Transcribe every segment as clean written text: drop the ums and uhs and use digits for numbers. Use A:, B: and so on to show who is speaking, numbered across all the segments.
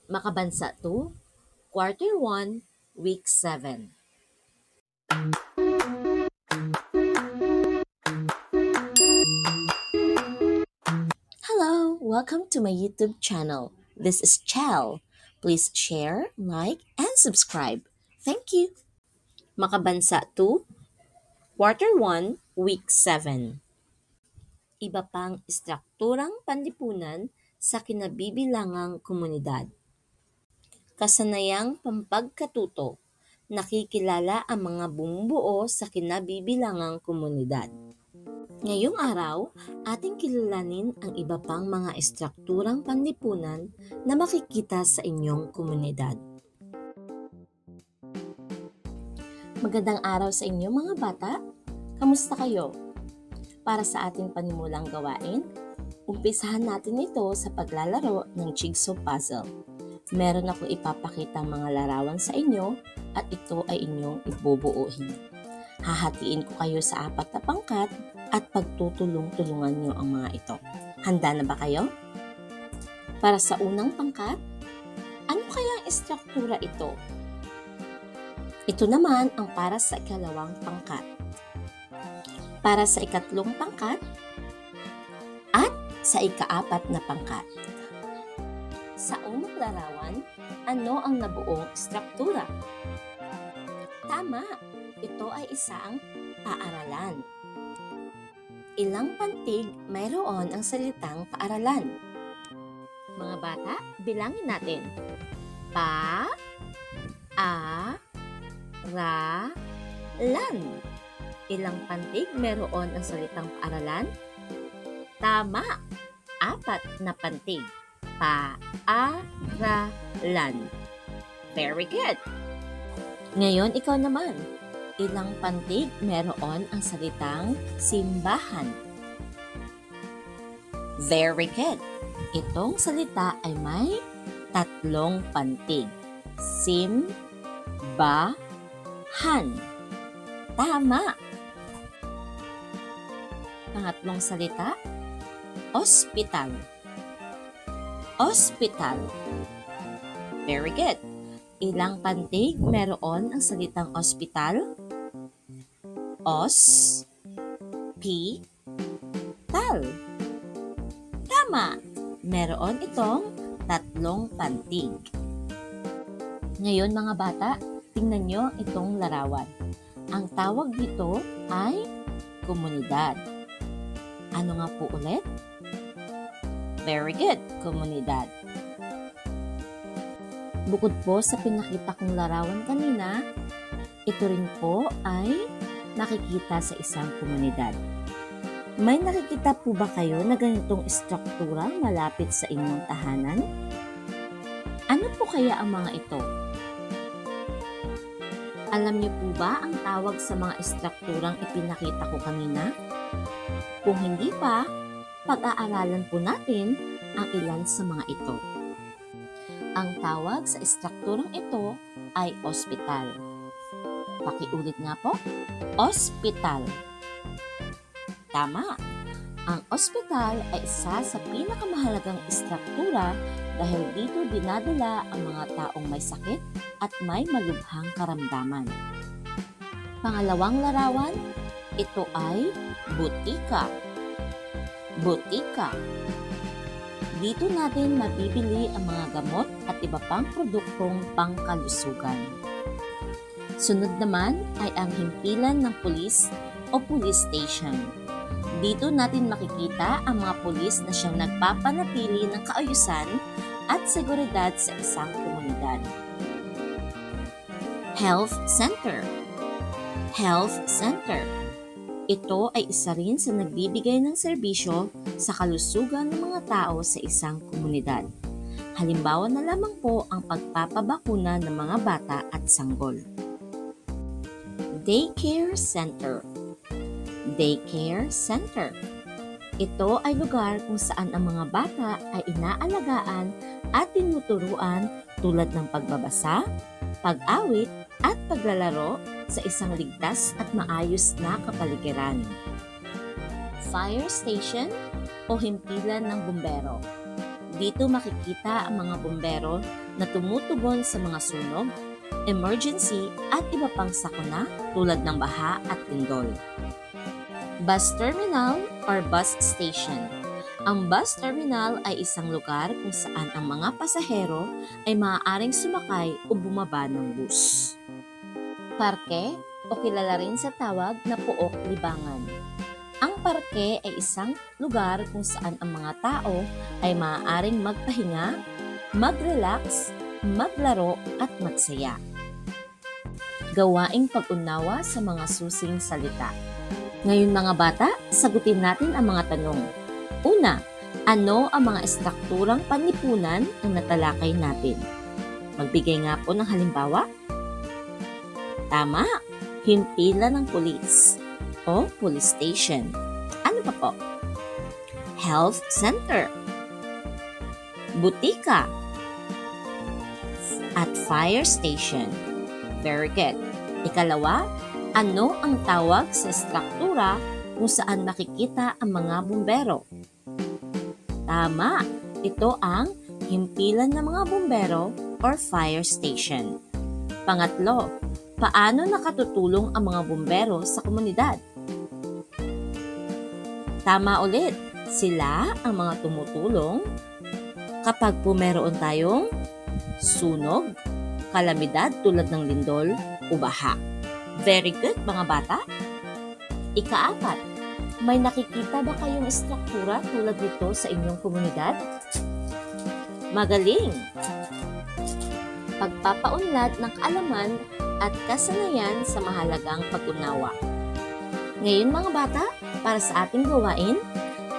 A: Makabansa 2, Quarter 1, Week 7. Hello! Welcome to my YouTube channel. This is Chel. Please share, like, and subscribe. Thank you! Makabansa 2, Quarter 1, Week 7. Iba pang istrukturang panlipunan sa kinabibilangang komunidad. Kasanayang pampagkatuto. Nakikilala ang mga bumubuo sa kinabibilangang komunidad. Ngayong araw, ating kilalanin ang iba pang mga istrukturang panlipunan na makikita sa inyong komunidad. Magandang araw sa inyo mga bata! Kamusta kayo? Para sa ating panimulang gawain, umpisahan natin ito sa paglalaro ng jigsaw puzzle. Meron ako ipapakita mga larawan sa inyo at ito ay inyong ibubuuhin. Hahatiin ko kayo sa 4 na pangkat at pagtutulong-tulungan nyo ang mga ito. Handa na ba kayo? Para sa unang pangkat, ano kaya ang istruktura ito? Ito naman ang para sa ikalawang pangkat. Para sa ikatlong pangkat at sa ika-4 na pangkat. Sa unang larawan, ano ang nabuong istruktura? Tama! Ito ay isang paaralan. Ilang pantig mayroon ang salitang paaralan? Mga bata, bilangin natin. Pa, a, ra, lan. Ilang pantig mayroon ang salitang paaralan? Tama! 4 na pantig. Pa-a-ra-lan. Very good! Ngayon, ikaw naman. Ilang pantig meron ang salitang simbahan? Very good! Itong salita ay may 3 pantig. Sim-ba-han. Tama! Pangatlong salita, ospital. Ospital. Very good. Ilang pantig meron ang salitang ospital? Os-pi-tal. Tama. Meron itong 3 pantig. Ngayon mga bata, tingnan nyo itong larawan. Ang tawag dito ay komunidad. Ano nga po ulit? Very good, komunidad. Bukod po sa pinakita kong larawan kanina, ito rin po ay nakikita sa isang komunidad. May nakikita po ba kayo na ganitong istruktura malapit sa inyong tahanan? Ano po kaya ang mga ito? Alam niyo po ba ang tawag sa mga istrukturang ipinakita ko kanina? Kung hindi pa, pag-aaralan po natin ang ilan sa mga ito. Ang tawag sa istrukturang ito ay ospital. Pakiulit nga po, ospital. Tama! Ang ospital ay isa sa pinakamahalagang istruktura dahil dito dinadala ang mga taong may sakit at may malubhang karamdaman. Pangalawang larawan, ito ay butika. Butika. Dito natin mabibili ang mga gamot at iba pang produktong pangkalusugan. Sunod naman ay ang himpilan ng pulis o police station. Dito natin makikita ang mga pulis na siyang nagpapanatili ng kaayusan at seguridad sa isang komunidad. Health Center. Health Center. Ito ay isa rin sa nagbibigay ng serbisyo sa kalusugan ng mga tao sa isang komunidad. Halimbawa na lamang po ang pagpapabakuna ng mga bata at sanggol. Daycare Center. Daycare Center. Ito ay lugar kung saan ang mga bata ay inaalagaan at tinuturuan tulad ng pagbabasa, pag-awit at paglalaro sa isang ligtas at maayos na kapaligiran. Fire Station o himpilan ng bumbero. Dito makikita ang mga bumbero na tumutugon sa mga sunog, emergency at iba pang sakuna tulad ng baha at lindol. Bus terminal or bus station. Ang bus terminal ay isang lugar kung saan ang mga pasahero ay maaaring sumakay o bumaba ng bus. Parke o kilala rin sa tawag na puok libangan. Ang parke ay isang lugar kung saan ang mga tao ay maaaring magpahinga, mag-relax, maglaro at magsaya. Gawaing pag-unawa sa mga susing salita. Ngayon mga bata, sagutin natin ang mga tanong. Una, ano ang mga estrukturang panlipunan ang natalakay natin? Magbigay nga po ng halimbawa. Tama, himpilan ng pulis o police station. Ano pa po? Health center, butika, at fire station. Very good. Ikalawa, ano ang tawag sa estruktura kung saan makikita ang mga bumbero? Tama, ito ang himpilan ng mga bumbero or fire station. Pangatlo, paano nakatutulong ang mga bumbero sa komunidad? Tama ulit, sila ang mga tumutulong kapag meron tayong sunog, kalamidad tulad ng lindol o baha. Very good mga bata. Ika-apat, may nakikita ba kayong estruktura tulad nito sa inyong komunidad? Magaling! Pagpapaunlad ng kaalaman at kasanayan sa mahalagang pag-unawa. Ngayon mga bata, para sa ating gawain,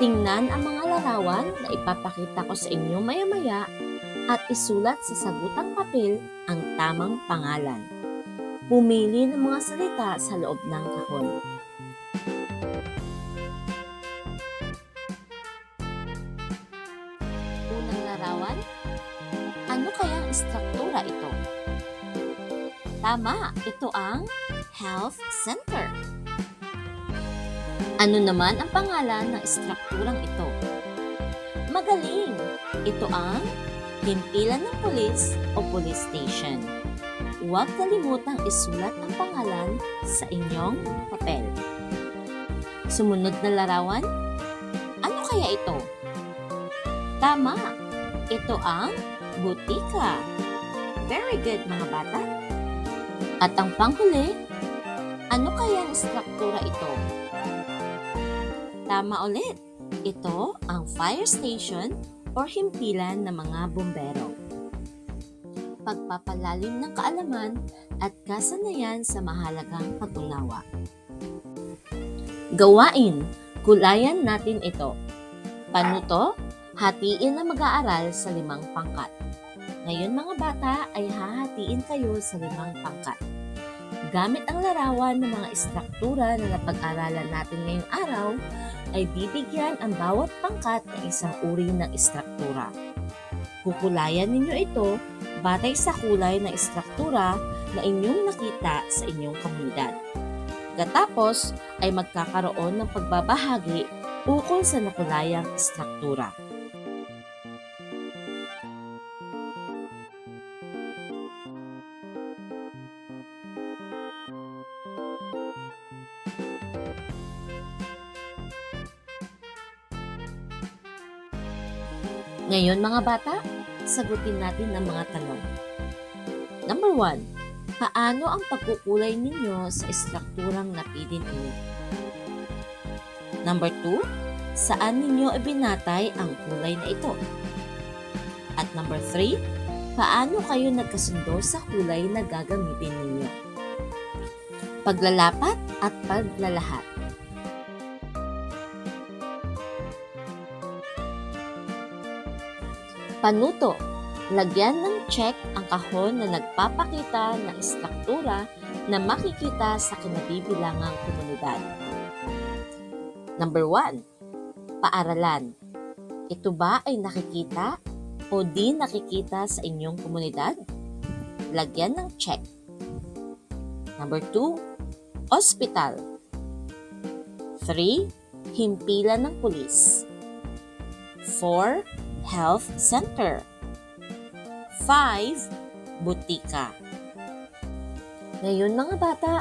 A: tingnan ang mga larawan na ipapakita ko sa inyo maya-maya at isulat sa sagutang papel ang tamang pangalan. Pumili ng mga salita sa loob ng kahon. Unang larawan, ano kayang estruktura ito? Tama, ito ang health center. Ano naman ang pangalan ng estrukturang ito? Magaling! Ito ang himpilan ng pulis o police station. Huwag kalimutang isulat ang pangalan sa inyong papel. Sumunod na larawan, ano kaya ito? Tama, ito ang butika. Very good mga bata. At ang panghuli, ano kaya ang estruktura ito? Tama ulit, ito ang fire station or himpilan ng mga bumbero. Pagpapalalim ng kaalaman at kasanayan sa mahalagang pag-unawa. Gawain, kulayan natin ito. Panuto, hatiin na mag-aaral sa 5 pangkat. Ngayon mga bata ay hahatiin kayo sa 5 pangkat. Gamit ang larawan ng mga estruktura na napag-aralan natin ngayong araw, ay bibigyan ang bawat pangkat ng isang uri ng estruktura. Kukulayan ninyo ito batay sa kulay ng estruktura na inyong nakita sa inyong komunidad. Katapos ay magkakaroon ng pagbabahagi ukol sa nakulayang estruktura. Ngayon mga bata, sagutin natin ang mga tanong. Number 1, paano ang pagkukulay ninyo sa estrukturang napili ninyo? Number 2, saan ninyo ibinatay ang kulay na ito? At number 3, paano kayo nagkasundo sa kulay na gagamitin ninyo? Paglalapat at paglalahat. Panuto, lagyan ng check ang kahon na nagpapakita ng estruktura na makikita sa kinabibilangang komunidad. Number 1, paaralan. Ito ba ay nakikita o di nakikita sa inyong komunidad? Lagyan ng check. Number 2, ospital. 3, himpilan ng pulis. 4, Health Center. 5. Butika. Ngayon mga bata,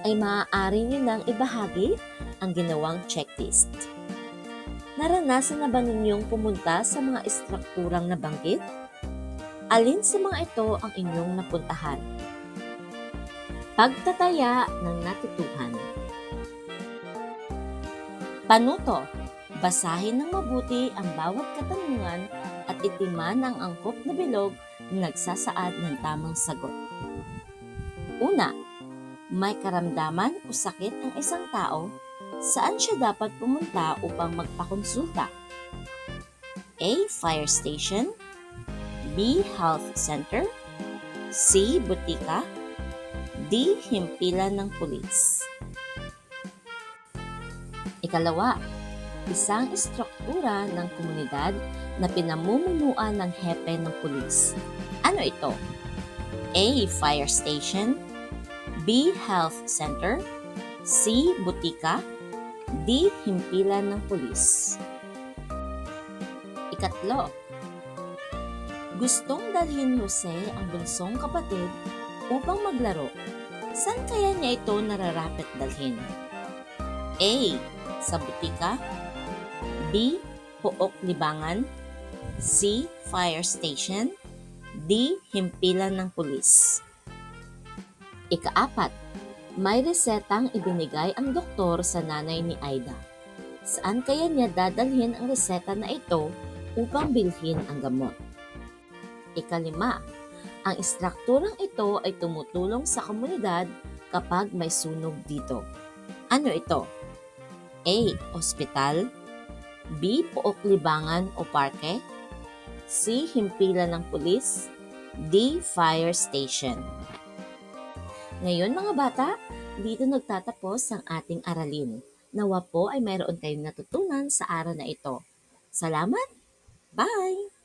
A: ay maaari niyo nang ibahagi ang ginawang checklist. Naranasan na ba ninyong pumunta sa mga istrukturang nabanggit? Alin sa mga ito ang inyong napuntahan? Pagtataya ng natutuhan. Panuto, basahin ng mabuti ang bawat katanungan at itiman ang angkop na bilog na nagsasaad ng tamang sagot. Una, may karamdaman o sakit ang isang tao, saan siya dapat pumunta upang magpakonsulta? A. Fire station, B. Health center, C. Butika, D. Himpilan ng pulis. Ikalawa, isang istruktura ng komunidad na pinamumunuan ng hepe ng pulis. Ano ito? A. Fire station, B. Health center, C. Butika, D. Himpilan ng pulis. Ikatlo, gustong dalhin Jose ang bunsong kapatid upang maglaro. Saan kaya niya ito nararapat dalhin? A. Sa butika, B. Pook libangan, C. Fire station, D. Himpilan ng pulis. Ikaapat, may resetang ibinigay ang doktor sa nanay ni Aida. Saan kaya niya dadalhin ang reseta na ito upang bilhin ang gamot? Ikalima, ang istrukturang ito ay tumutulong sa komunidad kapag may sunog dito. Ano ito? A. Ospital, B. Pook libangan o parke, C. Himpilan ng pulis, D. Fire station. Ngayon mga bata, dito nagtatapos ang ating aralin. Nawa po ay mayroon kayong natutunan sa araw na ito. Salamat! Bye!